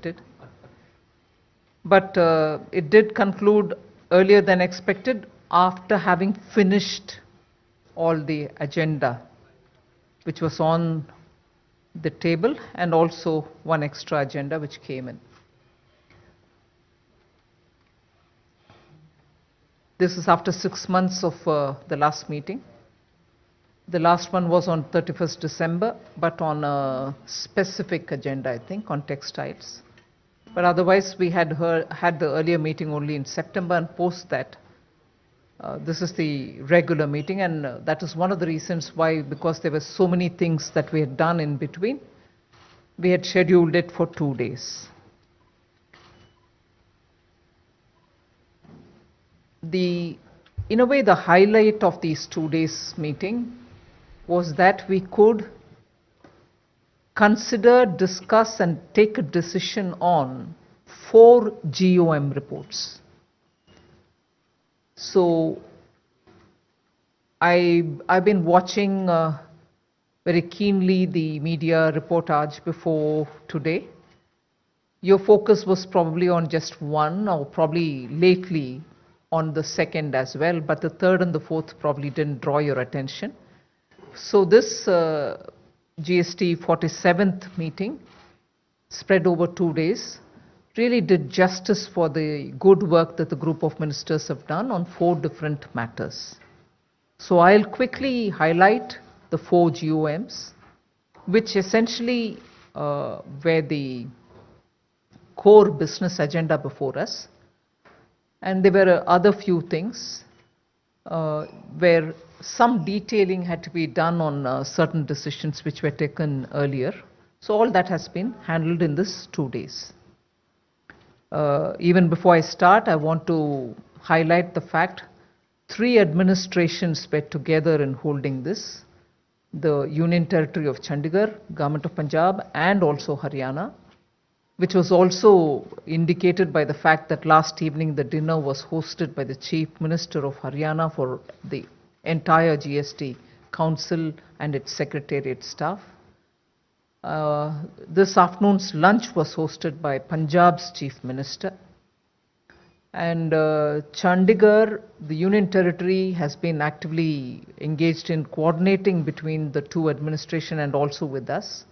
expected. But it did conclude earlier than expected after having finished all the agenda which was on the table and also one extra agenda which came in. This is after 6 months of the last meeting. The last one was on 31st December, but on a specific agenda, I think, on textiles. But otherwise, we had the earlier meeting only in September, and post that, this is the regular meeting, and that is one of the reasons why, because there were so many things that we had done in between, we had scheduled it for 2 days. In a way, the highlight of these 2 days meeting was that we could consider, discuss, and take a decision on 4 GOM reports. So I've been watching very keenly the media reportage before today. Your focus was probably on just one, or probably lately on the second as well, but the third and the fourth probably didn't draw your attention. So this GST 47th meeting, spread over 2 days, really did justice for the good work that the group of ministers have done on 4 different matters. So I'll quickly highlight the 4 GOMs, which essentially were the core business agenda before us. And there were other few things where some detailing had to be done on certain decisions which were taken earlier. So all that has been handled in this 2 days. Even before I start, I want to highlight the fact 3 administrations were together in holding this. The Union Territory of Chandigarh, Government of Punjab, and also Haryana, which was also indicated by the fact that last evening the dinner was hosted by the Chief Minister of Haryana for the entire GST Council and its Secretariat staff. This afternoon's lunch was hosted by Punjab's Chief Minister. And Chandigarh, the Union Territory, has been actively engaged in coordinating between the 2 administrations and also with us.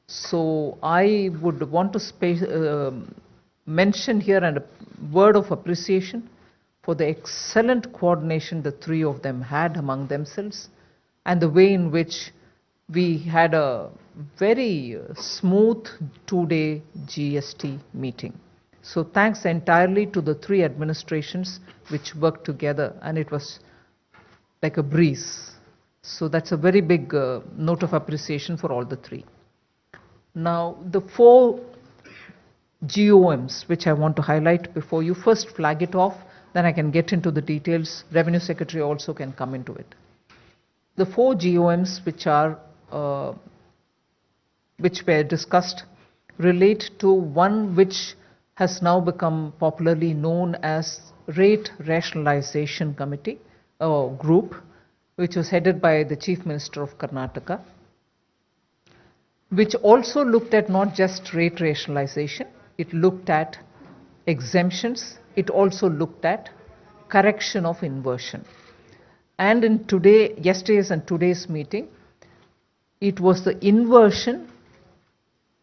So I would want to mention here a word of appreciation for the excellent coordination the 3 of them had among themselves, and the way in which we had a very smooth 2-day GST meeting. So thanks entirely to the 3 administrations which worked together, and it was like a breeze. So that's a very big note of appreciation for all the 3. Now, the 4 GOMs which I want to highlight before you first flag it off, then I can get into the details. Revenue Secretary also can come into it. The 4 GOMs which were discussed relate to one which has now become popularly known as Rate Rationalization Committee group, which was headed by the Chief Minister of Karnataka, which also looked at not just rate rationalization, it looked at exemptions, it also looked at correction of inversion. And in yesterday's and today's meeting, it was the inversion,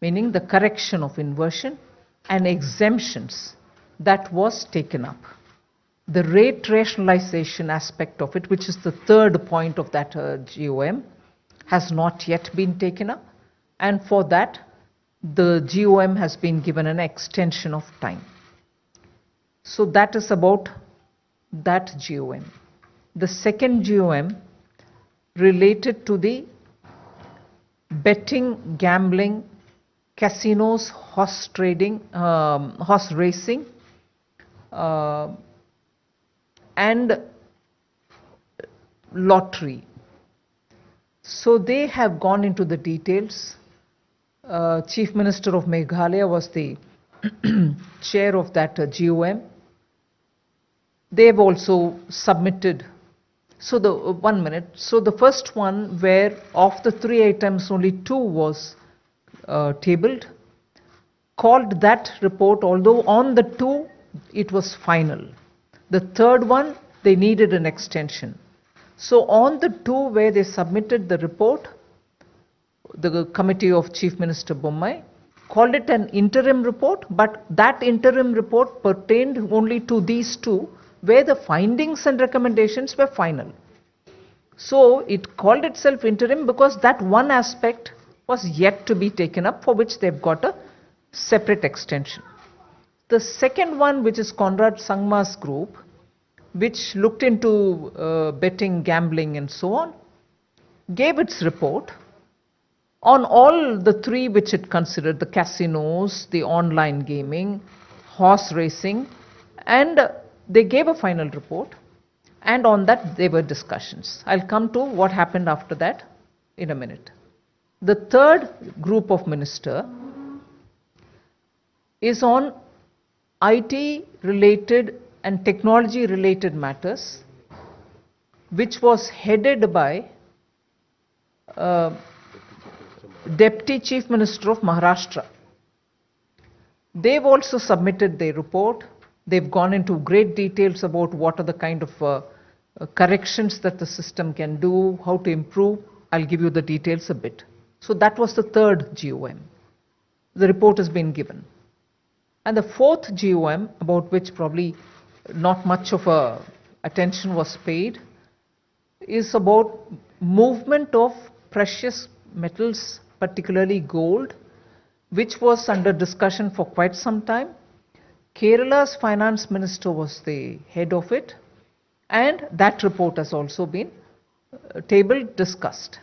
meaning the correction of inversion, and exemptions that was taken up. The rate rationalization aspect of it, which is the third point of that GOM, has not yet been taken up. And for that, the GOM has been given an extension of time. So that is about that GOM. The second GOM related to the betting, gambling, casinos, horse trading, horse racing, and lottery. So they have gone into the details. Chief Minister of Meghalaya was the chair of that GOM. They have also submitted. So the first one, where of the 3 items only 2 was tabled. called that report, although on the two it was final. The third one, they needed an extension. So on the two where they submitted the report, the committee of Chief Minister Bommai called it an interim report, but that interim report pertained only to these two, where the findings and recommendations were final. So it called itself interim because that one aspect was yet to be taken up, for which they've got a separate extension. The second one, which is Conrad Sangma's group, which looked into betting, gambling and so on, gave its report on all the three which it considered: the casinos, the online gaming, horse racing, and they gave a final report, and on that there were discussions. I'll come to what happened after that in a minute. The third group of minister is on IT related and technology related matters, which was headed by Deputy Chief Minister of Maharashtra. They've also submitted their report. They've gone into great details about what are the kind of corrections that the system can do, how to improve. I'll give you the details a bit. So that was the third GOM. The report has been given. And the fourth GOM, about which probably not much of attention was paid, is about movement of precious metals, particularly gold, which was under discussion for quite some time. Kerala's Finance Minister was the head of it, and that report has also been tabled, discussed.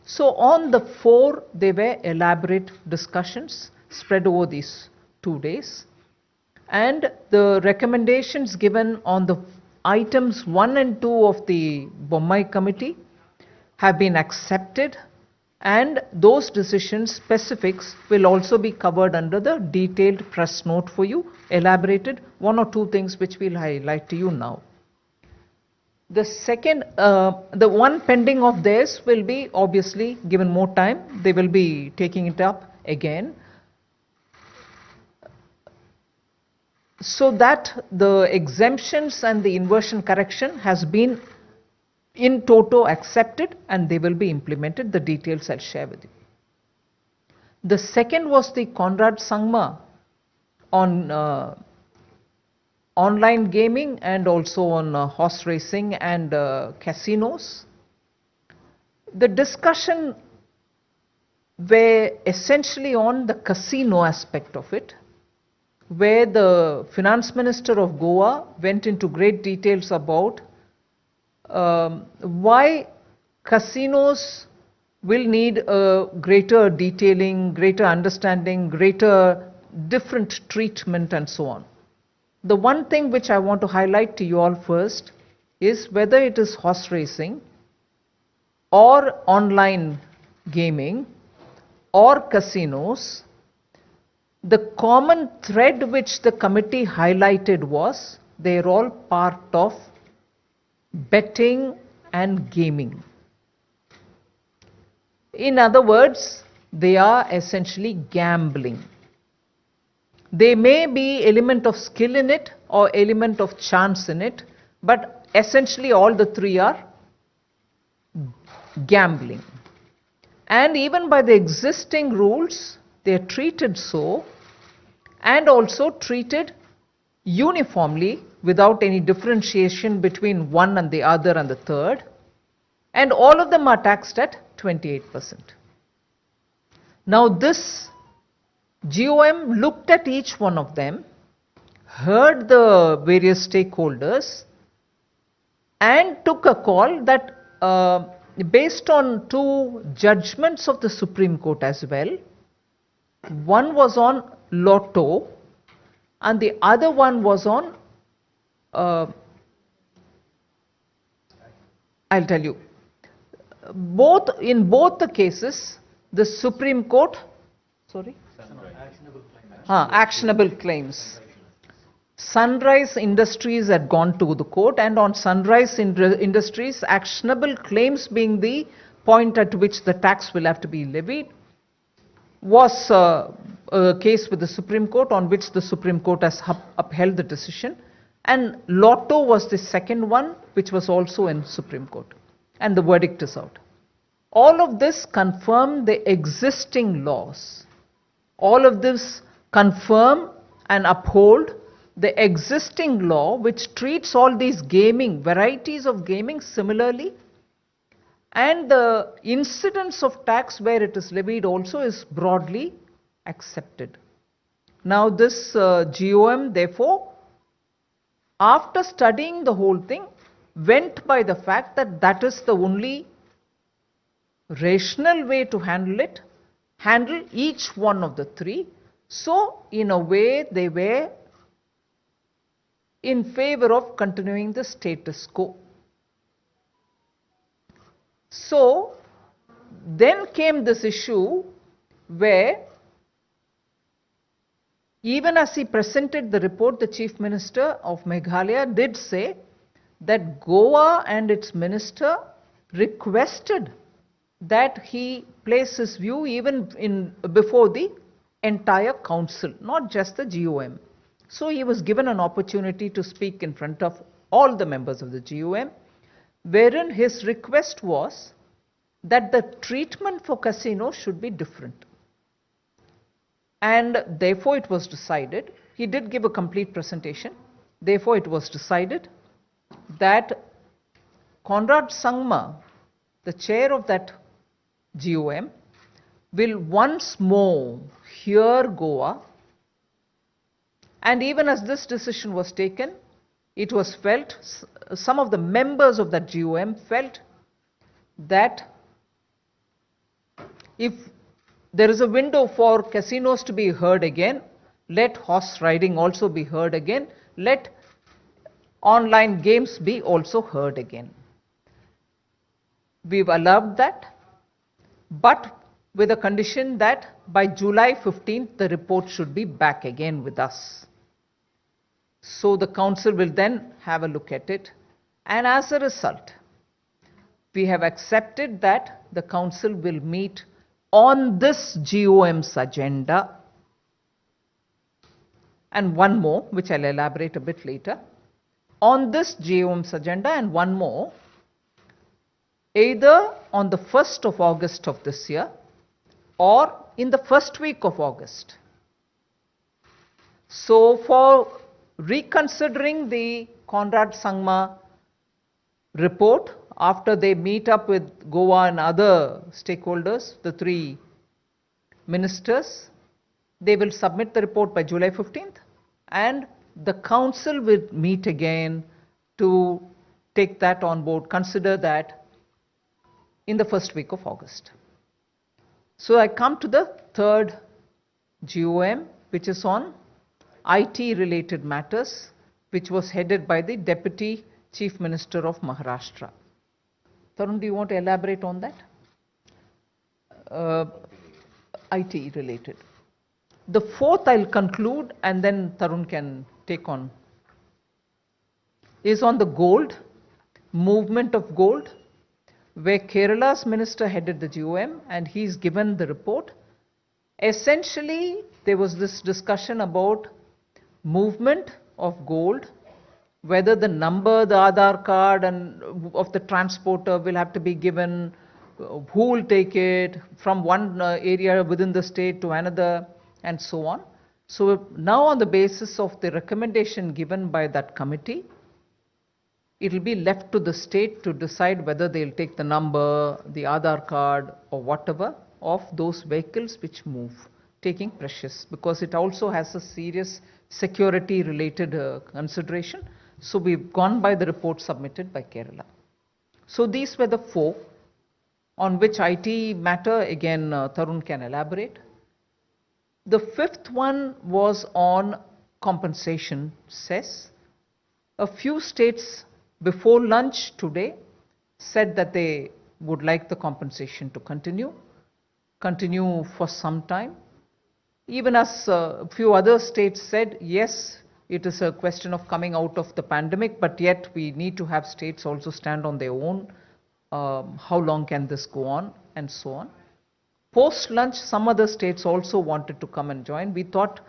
So on the four, there were elaborate discussions spread over these 2 days, and the recommendations given on the items 1 and 2 of the Bommai committee have been accepted, and those decisions specifics will also be covered under the detailed press note for you, elaborated. 1 or 2 things which we'll highlight to you now. The second, the one pending of theirs will be obviously given more time. They will be taking it up again, so that the exemptions and the inversion correction has been in toto accepted, and they will be implemented. The details I'll share with you. The second was the Conrad Sangma on online gaming and also on horse racing and casinos. The discussion were essentially on the casino aspect of it, where the Finance Minister of Goa went into great details about why casinos will need a greater detailing, greater understanding, greater different treatment and so on. The one thing which I want to highlight to you all first is whether it is horse racing or online gaming or casinos, the common thread which the committee highlighted was they're all part of betting and gaming. In other words, they are essentially gambling. There may be element of skill in it or element of chance in it, but essentially all the three are gambling. And even by the existing rules, they are treated so, and also treated uniformly without any differentiation between one and the other and the third, and all of them are taxed at 28%. Now this GOM looked at each one of them, heard the various stakeholders, and took a call that based on 2 judgments of the Supreme Court as well. One was on Lotto and the other one was on I'll tell you, in both the cases the Supreme Court, actionable claims. Sunrise Industries had gone to the court, and on Sunrise Industries, actionable claims being the point at which the tax will have to be levied, was case with the Supreme Court, on which the Supreme Court has upheld the decision. And Lotto was the second one, which was also in Supreme Court. And the verdict is out. All of this confirm the existing laws. All of this confirm and uphold the existing law, which treats all these gaming, varieties of gaming similarly. And the incidence of tax where it is levied also is broadly accepted. Now this GOM, therefore, after studying the whole thing, went by the fact that that is the only rational way to handle each one of the three. So in a way they were in favor of continuing the status quo. So then came this issue where even as he presented the report, the Chief Minister of Meghalaya did say that Goa and its minister requested that he place his view even before the entire council, not just the GOM. So he was given an opportunity to speak in front of all the members of the GOM, wherein his request was that the treatment for casinos should be different. And therefore it was decided, he did give a complete presentation, therefore it was decided that Conrad Sangma, the chair of that GOM, will once more hear Goa. And even as this decision was taken, it was felt, some of the members of that GOM felt that if there is a window for casinos to be heard again, let horse riding also be heard again, let online games be also heard again. We've allowed that, but with a condition that by July 15th, the report should be back again with us. So the council will then have a look at it. And as a result, we have accepted that the council will meet on this GOM's agenda. And one more, which I'll elaborate a bit later. On this GOM's agenda and one more, either on the 1st of August of this year or in the first week of August. So for reconsidering the Conrad Sangma report after they meet up with Goa and other stakeholders, the three ministers, they will submit the report by July 15th and the council will meet again to take that on board, consider that in the first week of August. So I come to the third GOM, which is on IT related matters, which was headed by the Deputy Chief Minister of Maharashtra. Tarun, do you want to elaborate on that? IT related. The fourth I'll conclude and then Tarun can take on, is on the gold, movement of gold, where Kerala's minister headed the GOM and he's given the report. Essentially, there was this discussion about movement of gold, whether the number, the Aadhaar card and of the transporter will have to be given, who will take it from one area within the state to another, and so on. So now on the basis of the recommendation given by that committee, it will be left to the state to decide whether they'll take the number, the Aadhaar card or whatever of those vehicles which move, taking precious, because it also has a serious security related consideration. So we've gone by the report submitted by Kerala. So these were the four on which IT matter, again Tarun can elaborate. The fifth one was on compensation cess. A few states before lunch today said that they would like the compensation to continue for some time. Even as a few other states said, yes, it is a question of coming out of the pandemic, but yet we need to have states also stand on their own. How long can this go on, and so on. Post lunch, some other states also wanted to come and join. We thought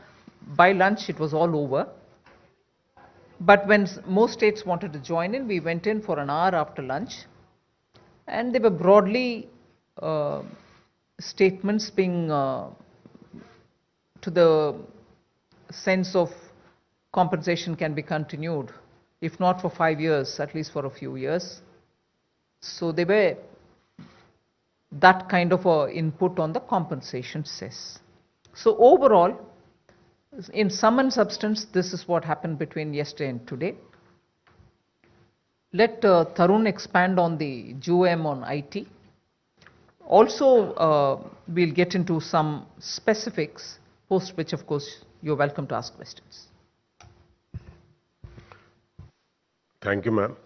by lunch it was all over. But when most states wanted to join in, we went in for an hour after lunch. And they were broadly statements being to the sense of compensation can be continued, if not for 5 years, at least for a few years. So they were that kind of a input on the compensation cess. So overall, in sum and substance, this is what happened between yesterday and today. Let Tarun expand on the GOM on IT. Also, we'll get into some specifics, post which, of course, you're welcome to ask questions. Thank you, ma'am.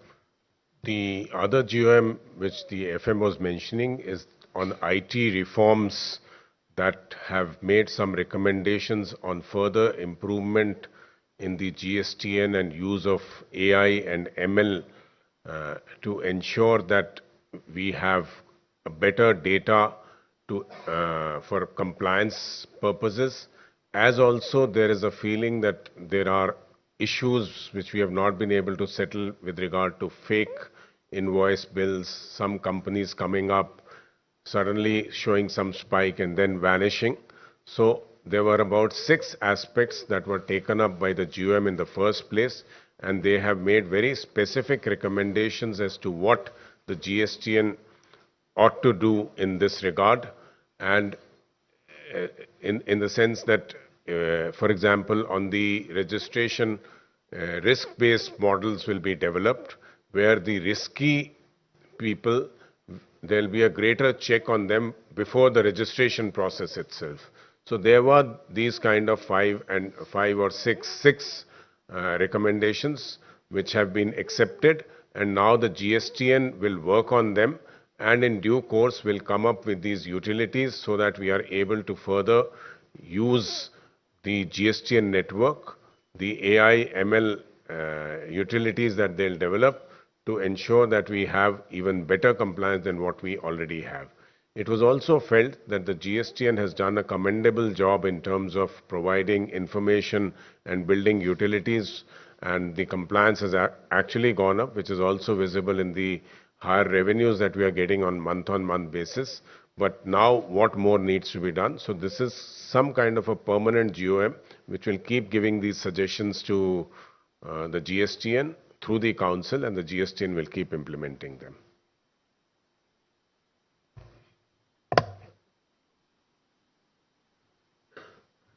The other GOM which the FM was mentioning is on IT reforms that have made some recommendations on further improvement in the GSTN and use of AI and ML to ensure that we have a better data to, for compliance purposes, as also there is a feeling that there are issues which we have not been able to settle with regard to fake invoice bills, some companies coming up, suddenly showing some spike and then vanishing. So there were about 6 aspects that were taken up by the GOM in the first place, and they have made very specific recommendations as to what the GSTN ought to do in this regard, and in the sense that, for example, on the registration, risk-based models will be developed, where the risky people, there will be a greater check on them before the registration process itself. So there were these kind of 5 or 6 recommendations which have been accepted, and now the GSTN will work on them, and in due course will come up with these utilities so that we are able to further use the GSTN network, the AI ML utilities that they'll develop to ensure that we have even better compliance than what we already have. It was also felt that the GSTN has done a commendable job in terms of providing information and building utilities, and the compliance has actually gone up, which is also visible in the higher revenues that we are getting on month-on-month basis. But now what more needs to be done? So this is some kind of a permanent GOM which will keep giving these suggestions to the GSTN through the council, and the GSTN will keep implementing them.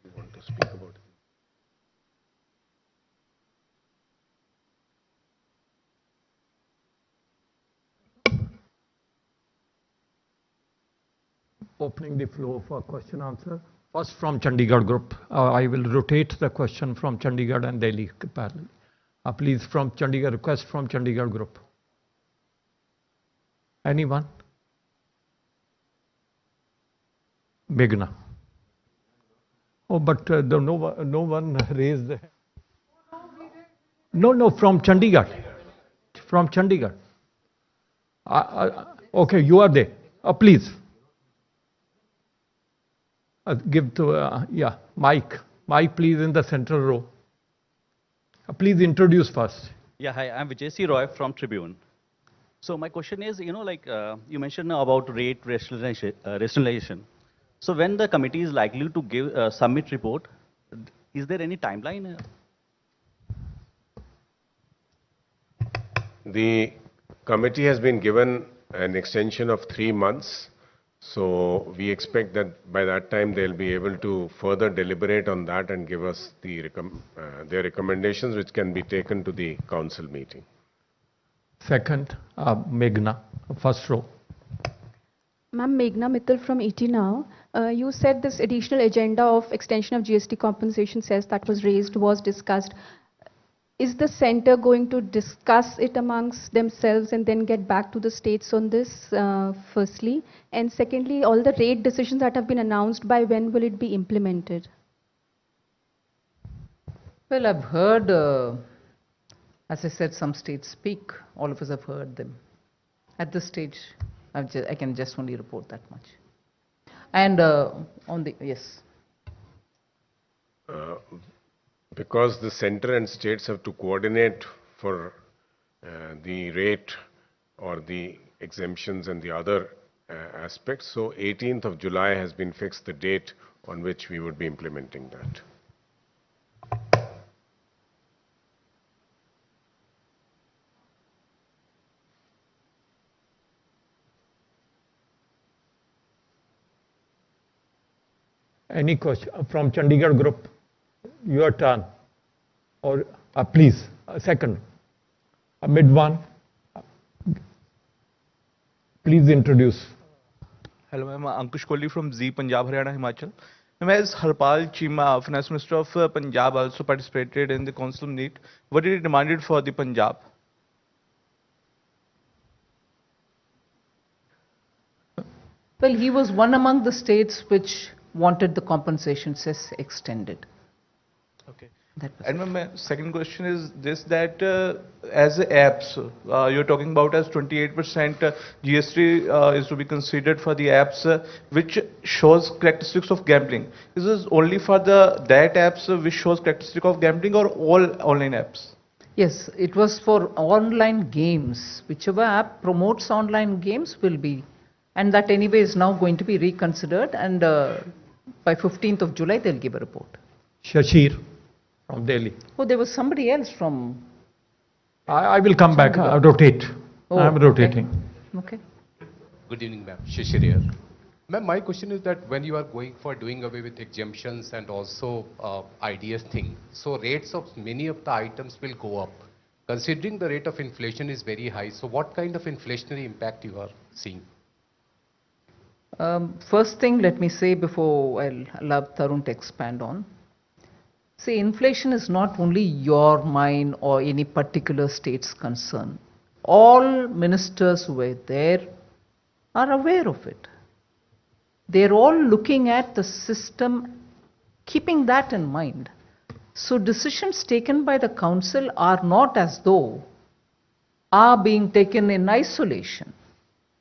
You want to speak about it? Opening the floor for question answer. First from Chandigarh group. I will rotate the question from Chandigarh and Delhi parallel. Please, from Chandigarh, request from Chandigarh group. Anyone? Meghna. Oh, but no one raised the hand. No, from Chandigarh. From Chandigarh. Okay, you are there. Please. Give to, Mike. Mike, please, in the central row. Please introduce first. Yeah, hi, I'm Vijay C. Roy from Tribune. So my question is, you mentioned about rate rationalization. So when the committee is likely to give submit report, is there any timeline? The committee has been given an extension of 3 months. So we expect that by that time they'll be able to further deliberate on that and give us their recommendations, which can be taken to the council meeting. Second, Meghna, first row. Ma'am, Meghna Mittal from ET Now. You said this additional agenda of extension of GST compensation cess that was raised was discussed. Is the center going to discuss it amongst themselves and then get back to the states on this, firstly? And secondly, all the rate decisions that have been announced, by when will it be implemented? Well, I've heard, as I said, some states speak. All of us have heard them. At this stage, I can just only report that much. And on the, yes. Because the center and states have to coordinate for the rate or the exemptions and the other aspects, so 18th of July has been fixed, the date on which we would be implementing that. Any question from Chandigarh group? Your turn. Or please, a second. Mid one. Please introduce. Hello, I'm Ankush Kohli from Z Punjab, Haryana, Himachal. As Harpal Chima, Finance Minister of Punjab, also participated in the council meet. What did he demanded for the Punjab? Well, he was one among the states which wanted the compensation cess extended. Okay. That was And my second question is this, that as apps, you're talking about as 28% GST is to be considered for the apps which shows characteristics of gambling. Is this only for that apps which shows characteristic of gambling or all online apps? Yes, it was for online games. Whichever app promotes online games will be, and that anyway is now going to be reconsidered, and by 15th of July they'll give a report. Shashir from Delhi. Oh, there was somebody else from... I will come back. Rotate. Oh, I'm rotating. Okay. Good evening, ma'am. Shishir here. Ma'am, my question is that when you are going for doing away with exemptions and also IDS thing, so rates of many of the items will go up. Considering the rate of inflation is very high, so what kind of inflationary impact you are seeing? First thing, let me say before I'll allow Tarun to expand on. See, inflation is not only your, mine, or any particular state's concern. All ministers who were there are aware of it. They're all looking at the system, keeping that in mind. So decisions taken by the council are not as though are being taken in isolation.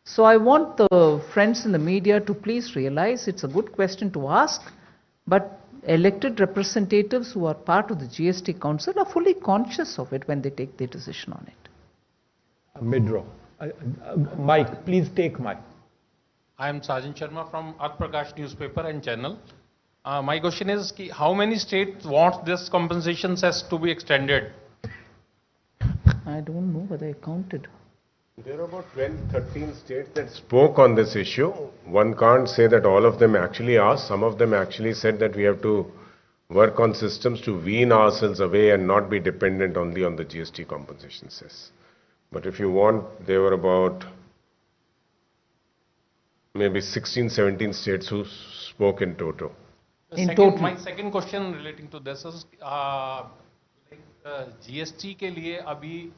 So I want the friends in the media to please realize it's a good question to ask, but elected representatives who are part of the GST Council are fully conscious of it when they take their decision on it. Mid-row. Mike, please take mic. I am Sajan Sharma from Arth Prakash newspaper and channel. My question is, how many states want this compensation cess to be extended? I don't know whether I counted. There are about 12, 13 states that spoke on this issue. One can't say that all of them actually asked. Some of them actually said that we have to work on systems to wean ourselves away and not be dependent only on the GST compensation cess. But if you want, there were about maybe 16, 17 states who spoke in total. My second question relating to this is, GST के लिए अभी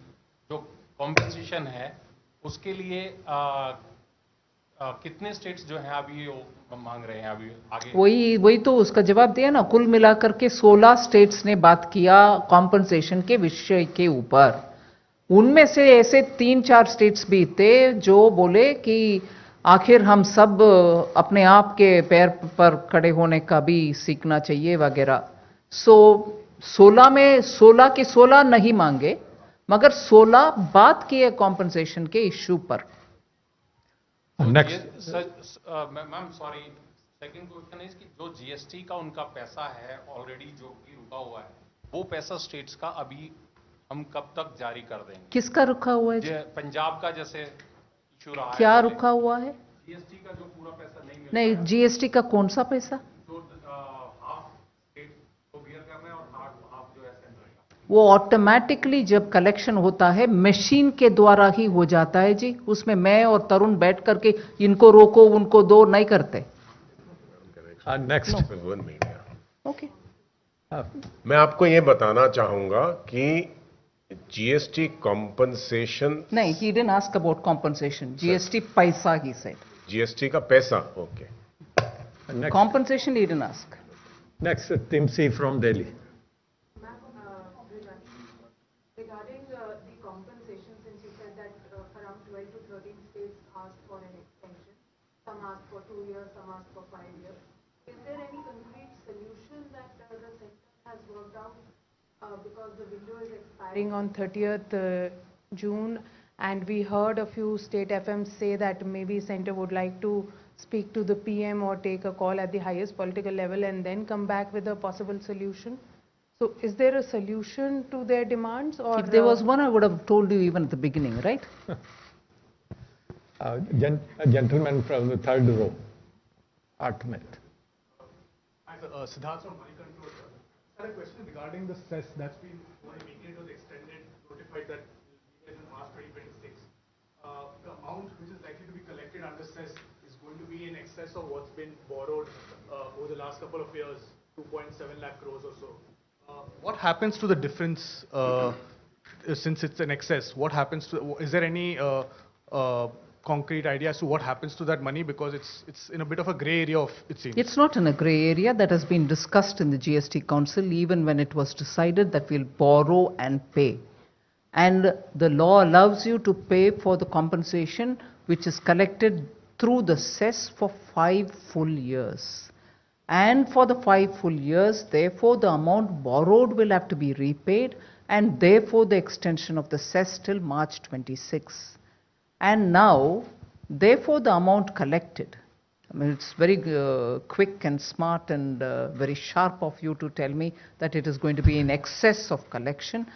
जो compensation है, उसके लिए कितने states जो हैं अभी मांग रहे हैं अभी आगे? वही तो उसका जवाब दिया ना, कुल मिलाकर के 16 स्टेट्स ने बात किया कॉम्पनसेशन के विषय के ऊपर. उनमें से ऐसे 3-4 स्टेट्स भी थे जो बोले कि आखिर हम सब अपने आप के पैर पर खड़े होने का भी सीखना चाहिए वगैरह. सो 16 में 16 के 16 नहीं मांगे, मगर 16 बात किए कॉम्पनसेशन के इश्यू पर. Next. Ma'am sorry, second question है कि जो जीएसटी का उनका पैसा है ऑलरेडी जो कि रुका हुआ है, वो पैसा स्टेट्स का अभी हम कब तक जारी कर देंगे? किसका रुका हुआ है? पंजाब का जैसे इशू रहा है. क्या रुका हुआ है? जीएसटी का जो पूरा पैसा नहीं मिल नहीं, जीएसटी का कौन सा पैसा? जो हाफ स्टेट को बियर करना है और हाफ जो है सेंट्रल का. वो ऑटोमेटिकली जब कलेक्शन होता है मशीन के द्वारा ही हो जाता है जी. उसमें मैं और तरुण बैठ करके इनको रोको उनको दो नहीं करते. नेक्स्ट. ओके. मैं आपको ये बताना चाहूंगा कि जीएसटी कॉम्पनसेशन नहीं, he didn't ask about compensation. GST पैसा he said. जीएसटी का पैसा. Okay. Compensation he didn't ask. Next, Timsi from Delhi. Regarding the compensation, since you said that around 12 to 13 states asked for an extension, some ask for 2 years, some ask for 5 years. Is there any concrete solution that the center has worked out? Because the window is expiring on 30th June, and we heard a few state FMs say that maybe center would like to speak to the PM or take a call at the highest political level and then come back with a possible solution. So is there a solution to their demands? Or If there was one, I would have told you even at the beginning, right? A gentleman from the third row, Artmet. Siddharth from Money Control. I had a question regarding the cess that's been weekend was extended, notified that will be in March 2026. The amount which is likely to be collected under cess is going to be in excess of what's been borrowed over the last couple of years, 2.7 lakh crores or so. What happens to the difference since it's an excess? What happens to? Is there any concrete idea as to what happens to that money? Because it's in a bit of a grey area, it seems. It's not in a grey area. That has been discussed in the GST Council even when it was decided that we'll borrow and pay. And the law allows you to pay for the compensation which is collected through the cess for 5 full years. And for the 5 full years, therefore, the amount borrowed will have to be repaid, and therefore the extension of the cess till March 26. And now, therefore, the amount collected, I mean, it's very quick and smart and very sharp of you to tell me that it is going to be in excess of collection,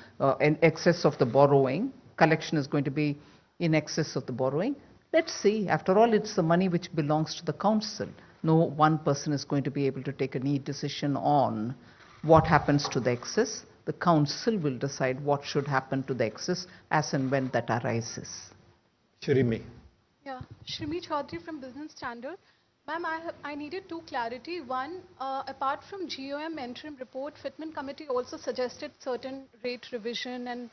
in excess of the borrowing. Collection is going to be in excess of the borrowing. Let's see. After all, it's the money which belongs to the council. No one person is going to be able to take a neat decision on what happens to the excess. The council will decide what should happen to the excess as and when that arises. Shrimi. Yeah, Shrimi Chaudhary from Business Standard. Ma'am, I needed 2 clarity. One, apart from GOM interim report, Fitment Committee also suggested certain rate revision and,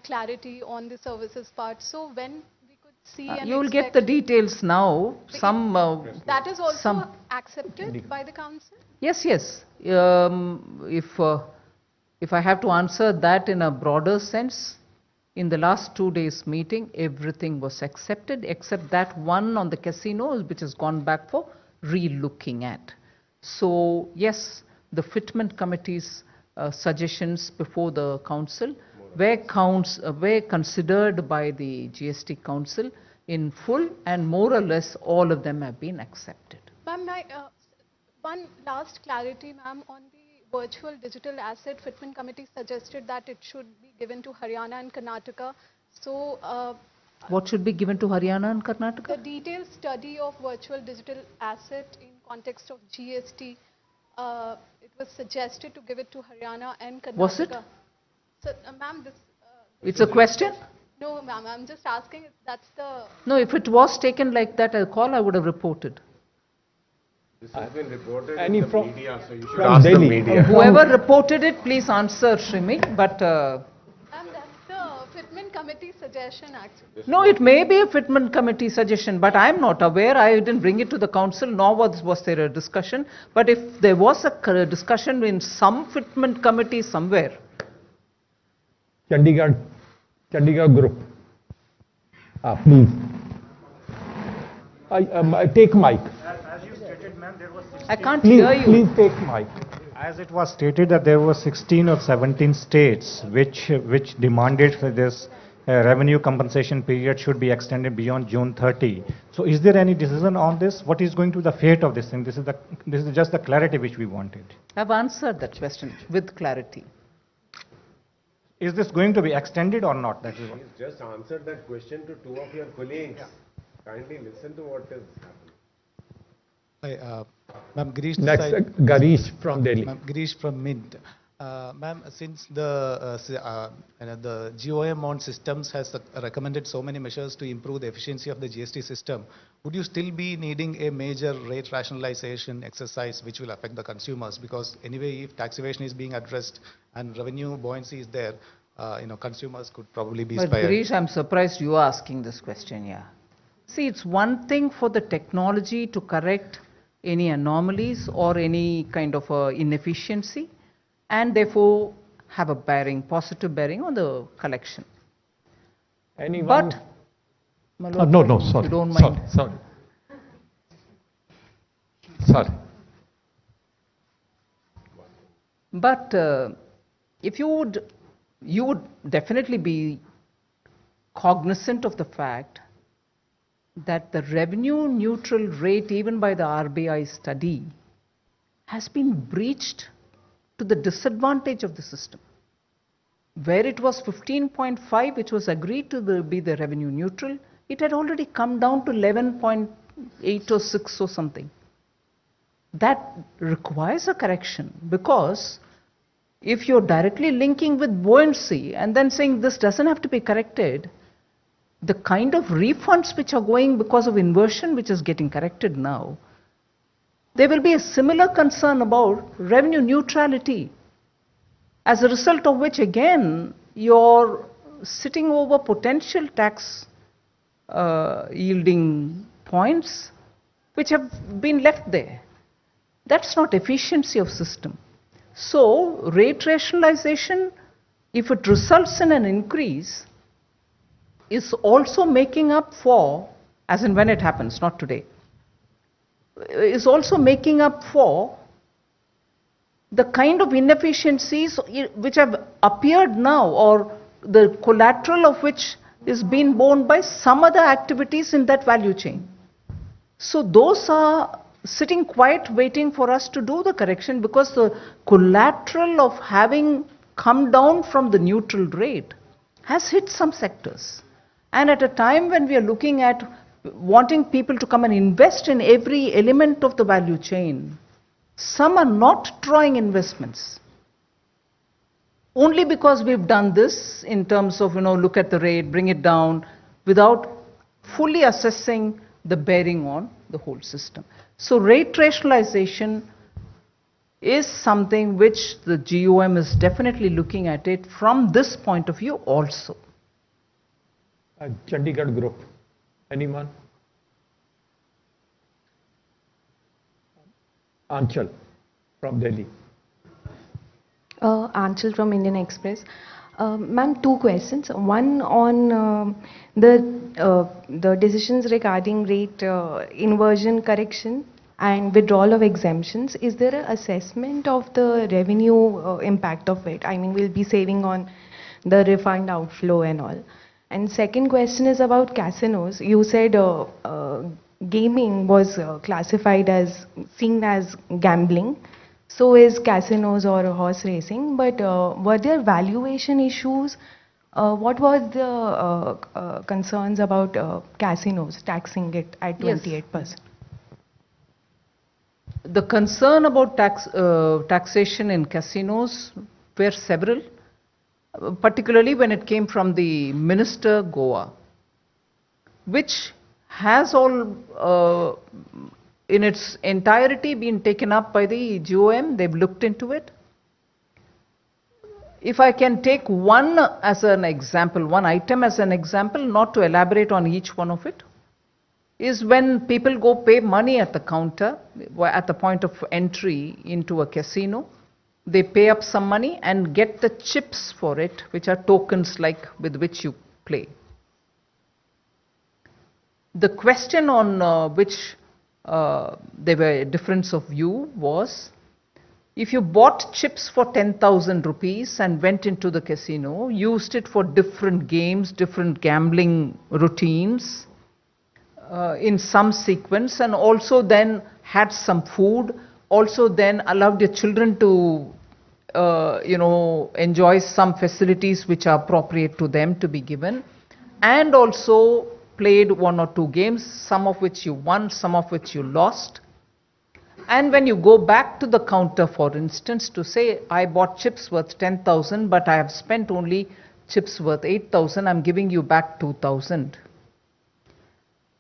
clarity on the services part. So when we could see and you will get the details now. That is also accepted by the council? Yes, yes. If I have to answer that in a broader sense, in the last 2 days meeting, everything was accepted except that one on the casinos which has gone back for re-looking at. So yes, the Fitment Committee's suggestions before the council were considered by the GST Council in full, and more or less all of them have been accepted. Ma'am, one last clarity, ma'am, on the virtual digital asset. Fitment Committee suggested that it should be given to Haryana and Karnataka. So, what should be given to Haryana and Karnataka? The detailed study of virtual digital asset in context of GST. It was suggested to give it to Haryana and Karnataka. Was it? So, ma'am, this. It's a question? No, ma'am. I'm just asking if that's the. No, if it was taken like that, a call I would have reported. This has been reported in the from, media, so you should ask the media. Whoever reported it, please answer, Shrimi. But that's the Fitment Committee suggestion, actually. No, it may be a Fitment Committee suggestion, but I am not aware. I didn't bring it to the council, nor was there a discussion. But if there was a discussion in some Fitment Committee somewhere. Chandigarh group. Please. Take mic. I can't hear you. Please take mic. As it was stated that there were 16 or 17 states which demanded for this revenue compensation period should be extended beyond June 30. So is there any decision on this? What is going to be the fate of this thing? This is just the clarity which we wanted. I've answered that question with clarity. Is this going to be extended or not? That is He's just answered that question to 2 of your colleagues. Yeah. Kindly listen to what is happening. Hi, Ma'am, Girish. Next, Garish from Delhi. Ma'am, Girish from Mint. Ma'am, since the GOM on systems has recommended so many measures to improve the efficiency of the GST system, would you still be needing a major rate rationalization exercise which will affect the consumers? Because anyway, if tax evasion is being addressed and revenue buoyancy is there, consumers could probably be spared. But Girish, I'm surprised you are asking this question, yeah. See, it's one thing for the technology to correct any anomalies or any kind of inefficiency, and therefore have a positive bearing on the collection. Anyone? But, no, sorry. You don't mind. Sorry. Sorry. But if you would definitely be cognizant of the fact that the revenue neutral rate, even by the RBI study, has been breached to the disadvantage of the system. Where it was 15.5, which was agreed to be the revenue neutral, it had already come down to 11.8 or 6 or something. That requires a correction, because if you're directly linking with buoyancy and then saying this doesn't have to be corrected, the kind of refunds which are going because of inversion, which is getting corrected now, there will be a similar concern about revenue neutrality, as a result of which, again, you're sitting over potential tax yielding points which have been left there. That's not efficiency of system. So rate rationalization, if it results in an increase, is also making up for, as in when it happens, not today, is also making up for the kind of inefficiencies which have appeared now, or the collateral of which is being borne by some other activities in that value chain. So those are sitting quiet waiting for us to do the correction, because the collateral of having come down from the neutral rate has hit some sectors. And at a time when we are looking at wanting people to come and invest in every element of the value chain, some are not drawing investments. Only because we've done this in terms of, look at the rate, bring it down, without fully assessing the bearing on the whole system. So rate rationalization is something which the GOM is definitely looking at it from this point of view also. Chandigarh group, anyone? Anchal from Delhi. Anchal from Indian Express. Ma'am, two questions. One on the decisions regarding rate inversion correction and withdrawal of exemptions. Is there an assessment of the revenue impact of it? I mean, we'll be saving on the refund outflow and all. And second question is about casinos. You said gaming was classified as, seen as gambling. So is casinos or horse racing. But were there valuation issues? What was the concerns about casinos taxing it at 28%? Yes. The concern about taxation in casinos were several, particularly when it came from the Minister Goa, which has all in its entirety been taken up by the GOM. They've looked into it. If I can take one as an example, one item as an example, not to elaborate on each one of it, is when people go pay money at the counter, at the point of entry into a casino. They pay up some money and get the chips for it, which are tokens like with which you play. The question on which there were a difference of view was, if you bought chips for 10,000 rupees and went into the casino, used it for different games, different gambling routines in some sequence, and also then had some food, also then allowed your children to enjoy some facilities which are appropriate to them to be given, and also played one or two games, some of which you won, some of which you lost. And when you go back to the counter, for instance, to say, I bought chips worth 10,000, but I have spent only chips worth 8,000, I'm giving you back 2,000.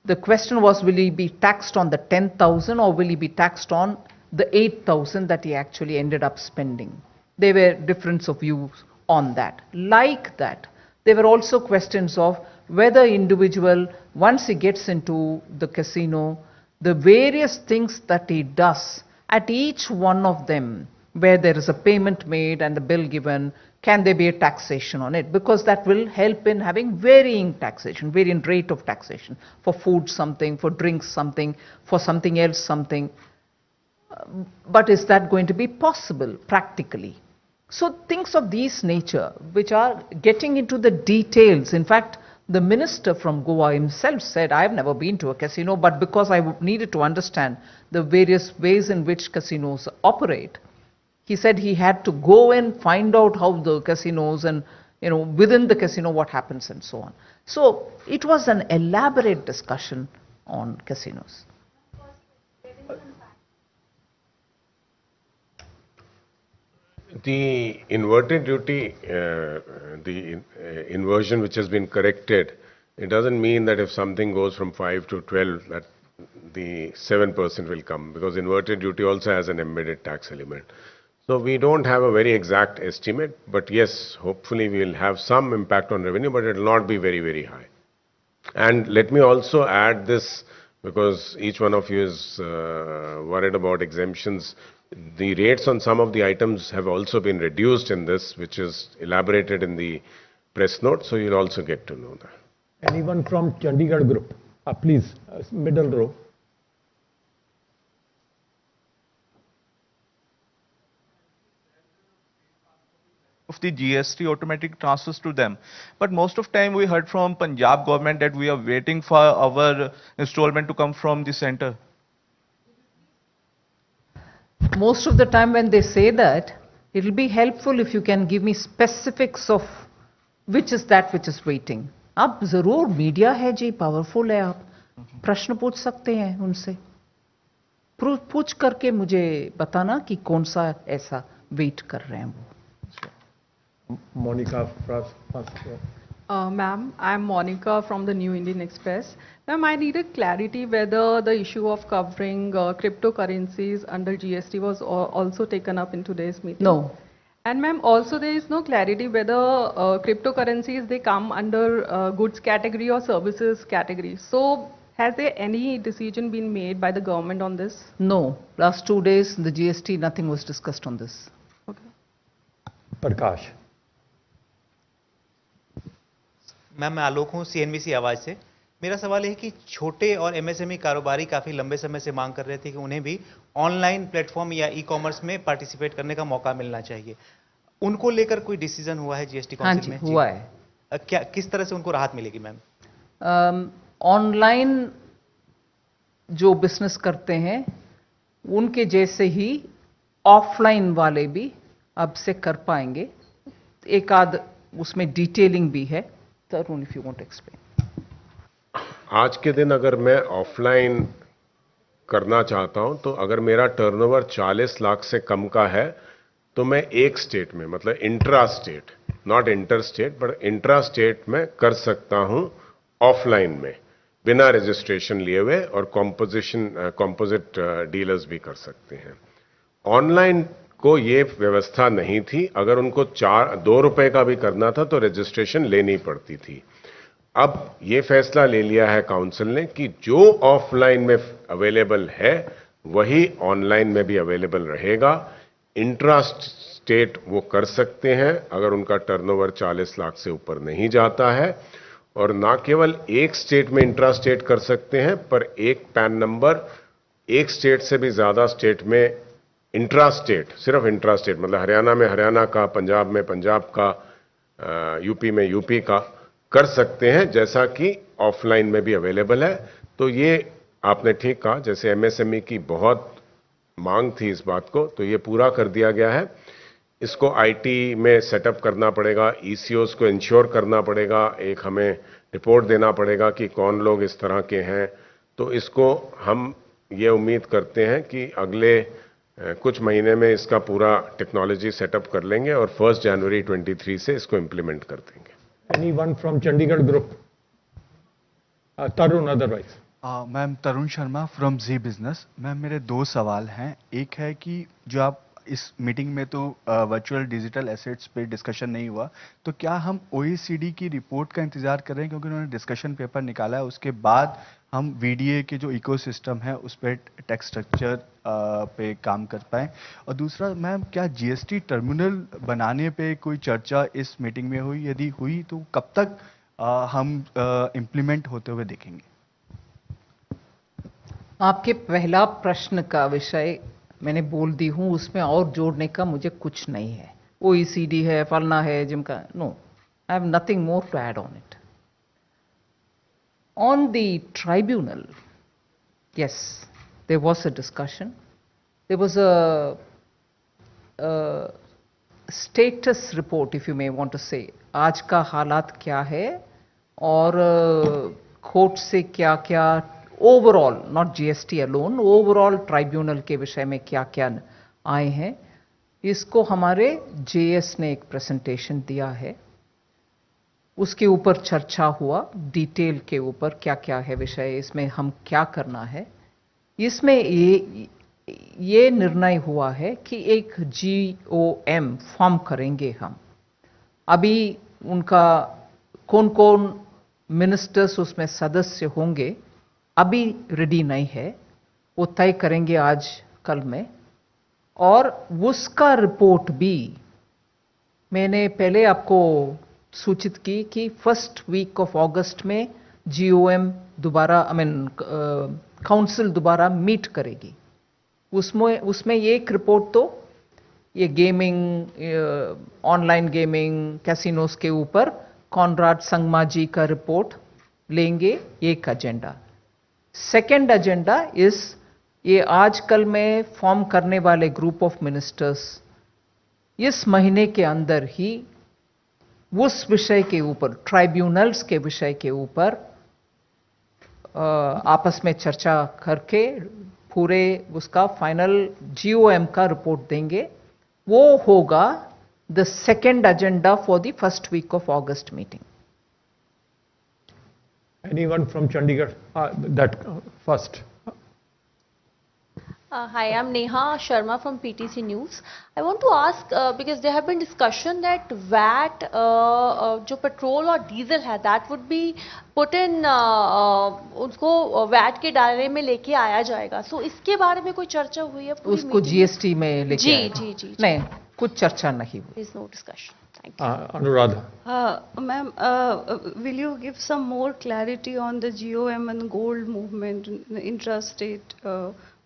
The question was, will he be taxed on the 10,000 or will he be taxed on the 8,000 that he actually ended up spending? There were difference of views on that. Like that, there were also questions of whether individual, once he gets into the casino, the various things that he does, at each one of them, where there is a payment made and the bill given, can there be a taxation on it? Because that will help in having varying taxation, varying rate of taxation. For food something, for drinks something, for something else something. But is that going to be possible practically? So things of this nature, which are getting into the details. In fact, the minister from Goa himself said, I've never been to a casino, but because I needed to understand the various ways in which casinos operate, he said he had to go and find out how the casinos and, within the casino what happens and so on. So it was an elaborate discussion on casinos. The inverted duty, the inversion which has been corrected, it doesn't mean that if something goes from 5 to 12, that the 7% will come, because inverted duty also has an embedded tax element. So we don't have a very exact estimate, but yes, hopefully we will have some impact on revenue, but it will not be very, very high. And let me also add this, because each one of you is worried about exemptions. The rates on some of the items have also been reduced in this, which is elaborated in the press note, so you'll also get to know that. Anyone from Chandigarh group? Please, middle row. Of the GST automatic transfers to them. But most of time we heard from Punjab government that we are waiting for our installment to come from the center. Most of the time when they say that, it will be helpful if you can give me specifics of which is that which is waiting. आप जरूर media है जी, powerful है, आप प्रश्न पूछ सकते हैं उनसे, पूछ करके मुझे बताना कि कौन सा ऐसा वेट कर रहे हैं वो. Monica first. Ma'am, I'm Monica from the New Indian Express. Ma'am, I needed clarity whether the issue of covering cryptocurrencies under GST was also taken up in today's meeting. No. And ma'am, also there is no clarity whether cryptocurrencies, they come under goods category or services category. So has there any decision been made by the government on this? No. Last 2 days, the GST, nothing was discussed on this. Okay. Prakash. Ma'am मैं आलोक हूँ CNBC आवाज़ से. मेरा सवाल है कि छोटे और MSME कारोबारी काफ़ी लंबे समय से मांग कर रहे थे कि उन्हें भी ऑनलाइन प्लेटफॉर्म या ई-कॉमर्स में पार्टिसिपेट करने का मौका मिलना चाहिए. उनको लेकर कोई डिसीजन हुआ है GST काउंसिल में? हाँ जी, हुआ है. क्या किस तरह से उनको राहत मिलेगी मैम? ऑनलाइन जो बिजनेस करते हैं उनके जैसे ही ऑफलाइन वाले भी अब से कर पाएंगे. एक आध उसमें डिटेलिंग भी है. Tarun, if you want to explain. आज के दिन अगर मैं ऑफलाइन करना चाहता हूं, तो अगर मेरा टर्नओवर 40 लाख से कम का है, तो मैं एक स्टेट में, मतलब intra state, not inter state, but intra state में कर सकता हूं ऑफलाइन में, बिना रजिस्ट्रेशन लिए हुए, और कॉम्पोजिट डीलर्स भी कर सकते हैं. ऑनलाइन को ये व्यवस्था नहीं थी. अगर उनको 2 रुपए का भी करना था तो रजिस्ट्रेशन लेनी पड़ती थी. अब ये फैसला ले लिया है काउंसिल ने कि जो ऑफलाइन में अवेलेबल है वही ऑनलाइन में भी अवेलेबल रहेगा. इंट्रा स्टेट वो कर सकते हैं अगर उनका टर्नओवर 40 लाख से ऊपर नहीं जाता है, और ना केवल एक स्टेट में इंट्रा स्टेट कर सकते हैं, पर एक पैन नंबर एक स्टेट से भी ज्यादा स्टेट में इंट्रा स्टेट, सिर्फ इंट्रा स्टेट, मतलब हरियाणा में हरियाणा का, पंजाब में पंजाब का, यूपी में यूपी का कर सकते हैं, जैसा कि ऑफलाइन में भी अवेलेबल है. तो ये आपने ठीक कहा, जैसे MSME की बहुत मांग थी इस बात को, तो ये पूरा कर दिया गया है. इसको IT में सेटअप करना पड़ेगा, ECOs को इंश्योर करना पड़ेगा, एक हमें रिपोर्ट देना पड़ेगा कि कौन लोग इस तरह के हैं. तो इसको हम ये उम्मीद करते हैं कि अगले कुछ महीने में इसका पूरा टेक्नोलॉजी सेटअप कर लेंगे और 1 जनवरी 23 से इसको इंप्लीमेंट कर देंगे. Anyone from Chandigarh group? Tarun otherwise. Ma'am Tarun Sharma from Zee business. Ma'am मेरे 2 सवाल हैं. एक है कि जो आप इस मीटिंग में तो वर्चुअल डिजिटल एसेट्स पे डिस्कशन नहीं हुआ, तो क्या हम OECD की रिपोर्ट का इंतजार कर रहे हैं, क्योंकि उन्होंने डिस्कशन पेपर निकाला है, उसके बाद हम VDA के जो इकोसिस्टम है उस पर टैक्स स्ट्रक्चर पे काम कर पाएं. और दूसरा मैम, क्या GST टर्मिनल बनाने पे कोई चर्चा इस मीटिंग में हुई? यदि हुई तो कब तक हम इम्प्लीमेंट होते हुए देखेंगे? आपके पहला प्रश्न का विषय मैंने बोल दी हूँ, उसमें और जोड़ने का मुझे कुछ नहीं है. OECD है, फलना है, जिमका, no. I have nothing more to add on it. On the tribunal, yes, there was a discussion. There was a status report, if you may want to say. आज का हालात क्या है और कोर्ट से क्या क्या overall, not GST alone, overall tribunal के विषय में क्या क्या आए हैं, इसको हमारे JS ने एक प्रेजेंटेशन दिया है. उसके ऊपर चर्चा हुआ, डिटेल के ऊपर क्या क्या है विषय, इसमें हम क्या करना है. इसमें ये निर्णय हुआ है कि एक GOM फॉर्म करेंगे हम. अभी उनका कौन कौन मिनिस्टर्स उसमें सदस्य होंगे अभी रेडी नहीं है, वो तय करेंगे आज कल में. और उसका रिपोर्ट भी मैंने पहले आपको सूचित की कि फर्स्ट वीक ऑफ अगस्त में GOM दोबारा, काउंसिल दोबारा मीट करेगी. उसमें एक रिपोर्ट तो ये गेमिंग, ऑनलाइन गेमिंग, कैसीनोस के ऊपर कॉनराड संगमा जी का रिपोर्ट लेंगे, एक एजेंडा. सेकेंड एजेंडा इस ये आजकल में फॉर्म करने वाले ग्रुप ऑफ मिनिस्टर्स इस महीने के अंदर ही उस विषय के ऊपर, ट्राइब्यूनल्स के विषय के ऊपर आपस में चर्चा करके पूरे उसका फाइनल GOM का रिपोर्ट देंगे. वो होगा the second agenda for the first week of August meeting. Anyone from Chandigarh? That first. Hi, I'm Neha Sharma from PTC News. I want to ask because there have been discussion that VAT, जो petrol और diesel है, that would be put in, उसको VAT के दायरे में लेके आया जाएगा. So इसके बारे में कोई चर्चा हुई है? उसको GST में लेके जी. नहीं, कुछ चर्चा नहीं हुई. There is no discussion. Anuradha. Ma'am, will you give some more clarity on the GOM and gold movement, intrastate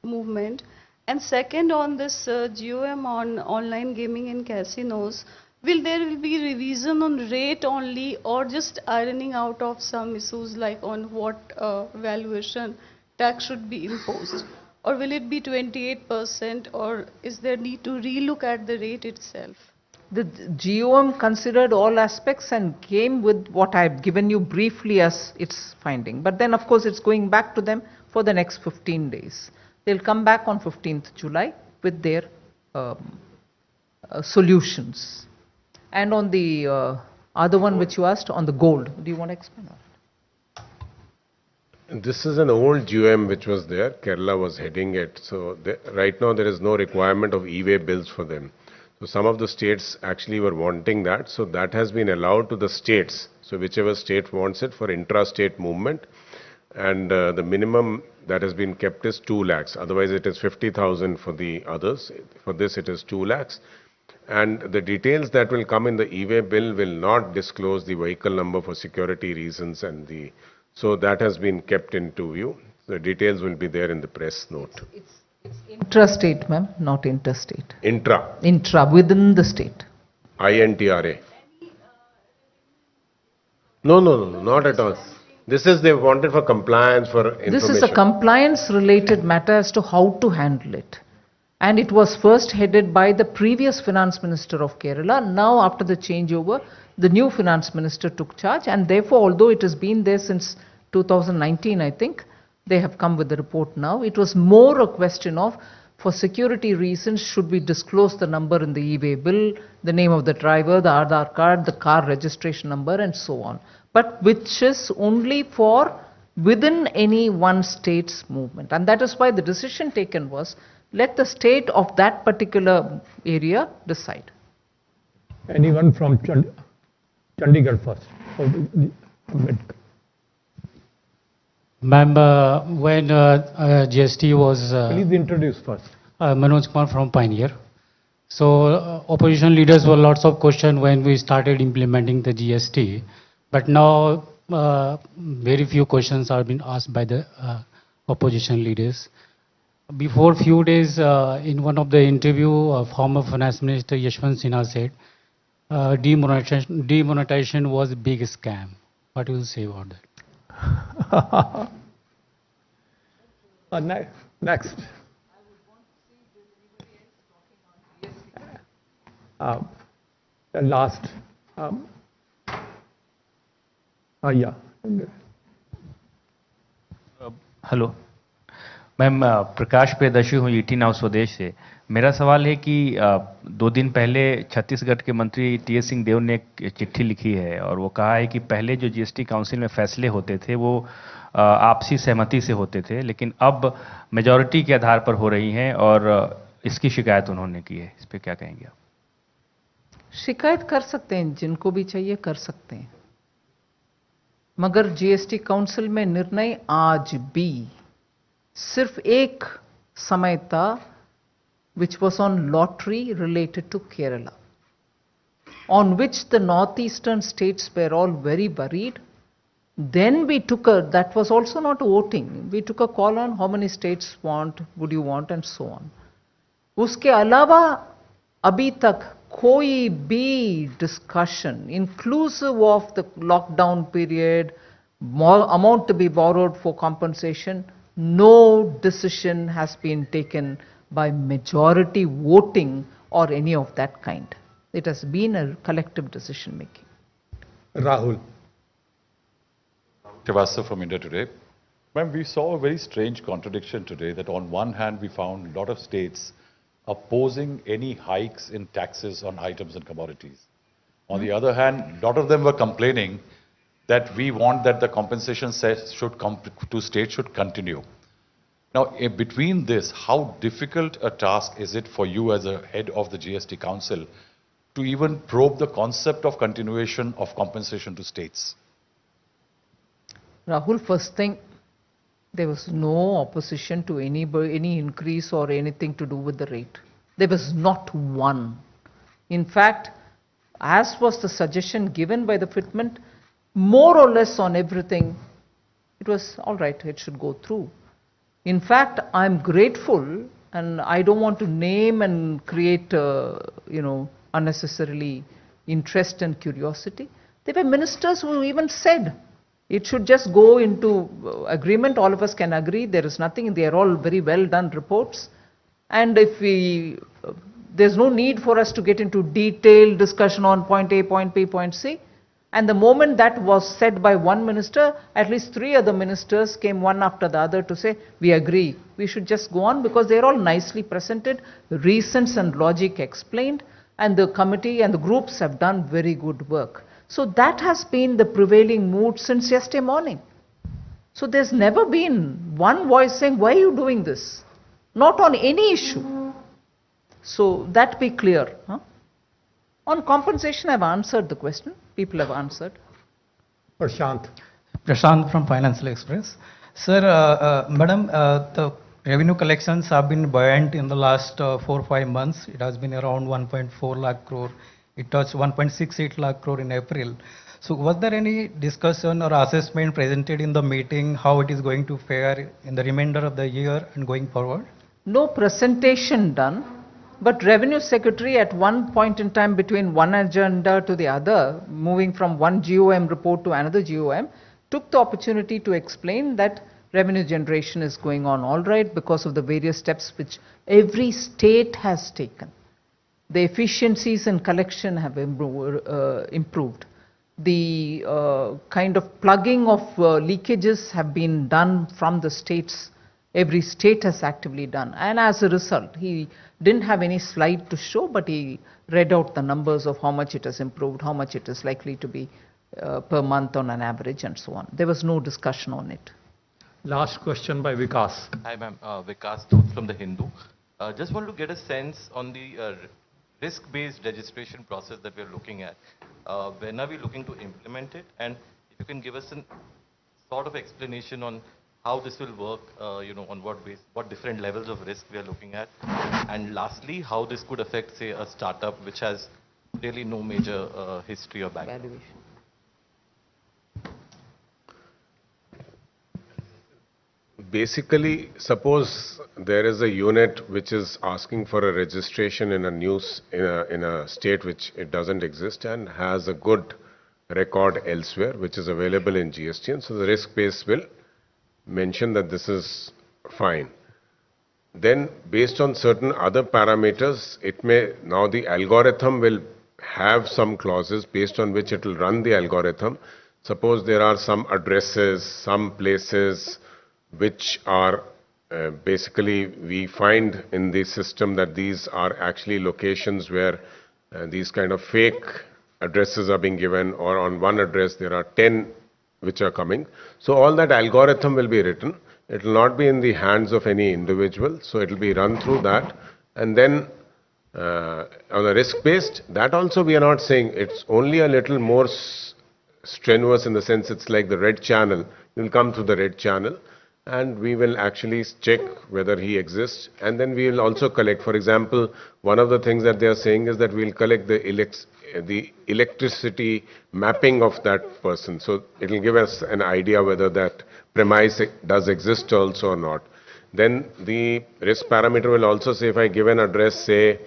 movement? And second, on this GOM on online gaming and casinos, will there be revision on rate only, or just ironing out of some issues like on what valuation tax should be imposed? Or will it be 28%, or is there need to relook at the rate itself? The GOM considered all aspects and came with what I have given you briefly as its finding. But then, of course, it's going back to them for the next 15 days. They'll come back on 15th July with their solutions. And on the other one which you asked, on the gold, do you want to explain on it? This is an old GOM which was there. Kerala was heading it. So right now there is no requirement of e-way bills for them. So some of the states actually were wanting that. So that has been allowed to the states. So whichever state wants it for intra-state movement. And the minimum that has been kept is 2 lakhs. Otherwise it is 50,000 for the others. For this it is 2 lakhs. And the details that will come in the e-way bill will not disclose the vehicle number for security reasons, and so that has been kept into view. The details will be there in the press note. It's intrastate, ma'am, not interstate. Intra, within the state. INTRA. No, not at all. This is they wanted for compliance, for information. This is a compliance related matter as to how to handle it. And it was first headed by the previous Finance Minister of Kerala. Now after the changeover, the new Finance Minister took charge, and therefore although it has been there since 2019, I think, they have come with the report now. It was more a question of, for security reasons, should we disclose the number in the e-way bill, the name of the driver, the Aadhaar card, the car registration number, and so on. But which is only for within any one state's movement. And that is why the decision taken was, let the state of that particular area decide. Anyone from Chandigarh first? Ma'am, when GST was... Please introduce first. Manoj Kumar from Pioneer. So opposition leaders were lots of questions when we started implementing the GST. But now very few questions are being asked by the opposition leaders. Before few days, in one of the interview, former Finance Minister Yashwant Sinha said, demonetization was a big scam. What do you say about that? Next. Last. Yeah. Hello ma'am, Prakash Priyadarshi हूँ ET now स्वदेश से। मेरा सवाल है कि 2 दिन पहले छत्तीसगढ़ के मंत्री टीएस सिंहदेव ने एक चिट्ठी लिखी है और वो कहा है कि पहले जो जीएसटी काउंसिल में फैसले होते थे वो आपसी सहमति से होते थे, लेकिन अब मेजॉरिटी के आधार पर हो रही हैं और इसकी शिकायत उन्होंने की है। इस पर क्या कहेंगे आप? शिकायत कर सकते हैं, जिनको भी चाहिए कर सकते हैं, मगर जीएसटी काउंसिल में निर्णय आज भी सिर्फ एक समय था, which was on lottery related to Kerala, on which the northeastern states were all very worried. Then we took that was also not voting, we took a call on how many states want, would you want, and so on. उसके अलावा अभी तक कोई भी discussion inclusive of the lockdown period, amount to be borrowed for compensation, no decision has been taken by majority voting or any of that kind. It has been a collective decision making. Rahul. Srivastava from India Today. Ma'am, we saw a very strange contradiction today that on one hand we found a lot of states opposing any hikes in taxes on items and commodities. On the other hand, a lot of them were complaining that we want that the compensation cess should come to states should continue. Now, between this, how difficult a task is it for you as a head of the GST Council to even probe the concept of continuation of compensation to states? Rahul, first thing, there was no opposition to any increase or anything to do with the rate. There was not one. In fact, as was the suggestion given by the fitment, more or less on everything, it was all right, it should go through. In fact, I'm grateful, and I don't want to name and create, unnecessarily interest and curiosity. There were ministers who even said, it should just go into agreement, all of us can agree, there is nothing, they are all very well done reports. And if there's no need for us to get into detailed discussion on point A, point B, point C. And the moment that was said by one minister, at least 3 other ministers came one after the other to say, we agree, we should just go on, because they're all nicely presented, reasons and logic explained, and the committee and the groups have done very good work. So that has been the prevailing mood since yesterday morning. So there's never been one voice saying, why are you doing this? Not on any issue. So that be clear. Huh? On compensation, I've answered the question. People have answered. Prashant. Prashant from Financial Express. Sir, Madam, the revenue collections have been buoyant in the last 4 or 5 months. It has been around 1.4 lakh crore. It touched 1.68 lakh crore in April. So was there any discussion or assessment presented in the meeting how it is going to fare in the remainder of the year and going forward? No presentation done, but Revenue Secretary at one point in time between one agenda to the other, moving from one GOM report to another GOM, took the opportunity to explain that revenue generation is going on all right because of the various steps which every state has taken. The efficiencies in collection have improved. The kind of plugging of leakages have been done from the states. Every state has actively done. And as a result, he didn't have any slide to show, but he read out the numbers of how much it has improved, how much it is likely to be per month on an average, and so on. There was no discussion on it. Last question by Vikas. Hi, ma'am. Vikas Dhoot from The Hindu. Just want to get a sense on the risk-based registration process that we're looking at. When are we looking to implement it? And if you can give us a sort of explanation on how this will work, on what base, what different levels of risk we are looking at. And lastly, how this could affect, say, a startup which has really no major history or background. basically, suppose there is a unit which is asking for a registration in in a state which it doesn't exist and has a good record elsewhere, which is available in GST, and so the risk base will mention that this is fine. Then, based on certain other parameters, now the algorithm will have some clauses based on which it will run the algorithm. Suppose there are some addresses, some places which are basically we find in the system that these are actually locations where these kind of fake addresses are being given, or on one address there are 10 which are coming. So all that algorithm will be written. It will not be in the hands of any individual. So it will be run through that. And then on a risk-based, that also we are not saying, it's only a little more strenuous in the sense it's like the red channel. You will come through the red channel and we will actually check whether he exists. And then we will also collect, for example, one of the things that they are saying is that we will collect the electricity mapping of that person. So it will give us an idea whether that premise does exist also or not. Then the risk parameter will also say if I give an address, say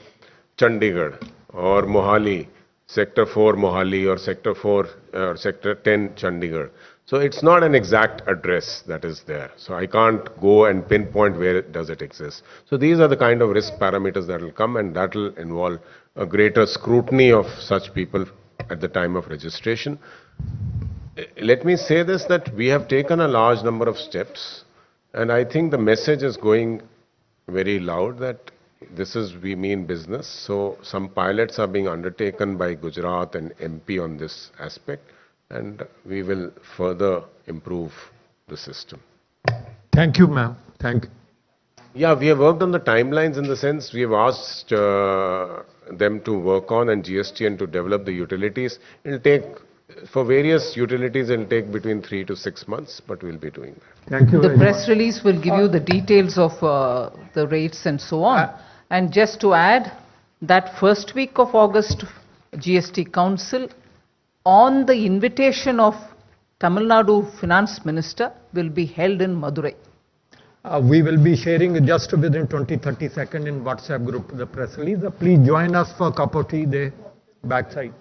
Chandigarh or Mohali, Sector 4 Mohali or Sector 4 or Sector 10 Chandigarh. So it's not an exact address that is there. So I can't go and pinpoint where does it exist. So these are the kind of risk parameters that will come, and that will involve a greater scrutiny of such people at the time of registration. Let me say this, that we have taken a large number of steps, and I think the message is going very loud that this is, we mean business. So some pilots are being undertaken by Gujarat and MP on this aspect, and we will further improve the system. Thank you, ma'am. Thank you. Yeah, we have worked on the timelines in the sense we have asked them to work on and GST and to develop the utilities. It will take, for various utilities, it will take between 3 to 6 months, but we will be doing that. Thank you. The press release will give you the details of the rates and so on. And just to add, that first week of August, GST Council, on the invitation of Tamil Nadu Finance Minister, will be held in Madurai. We will be sharing just within 20-30 seconds in WhatsApp group the press release. Please join us for cup of tea there, backside.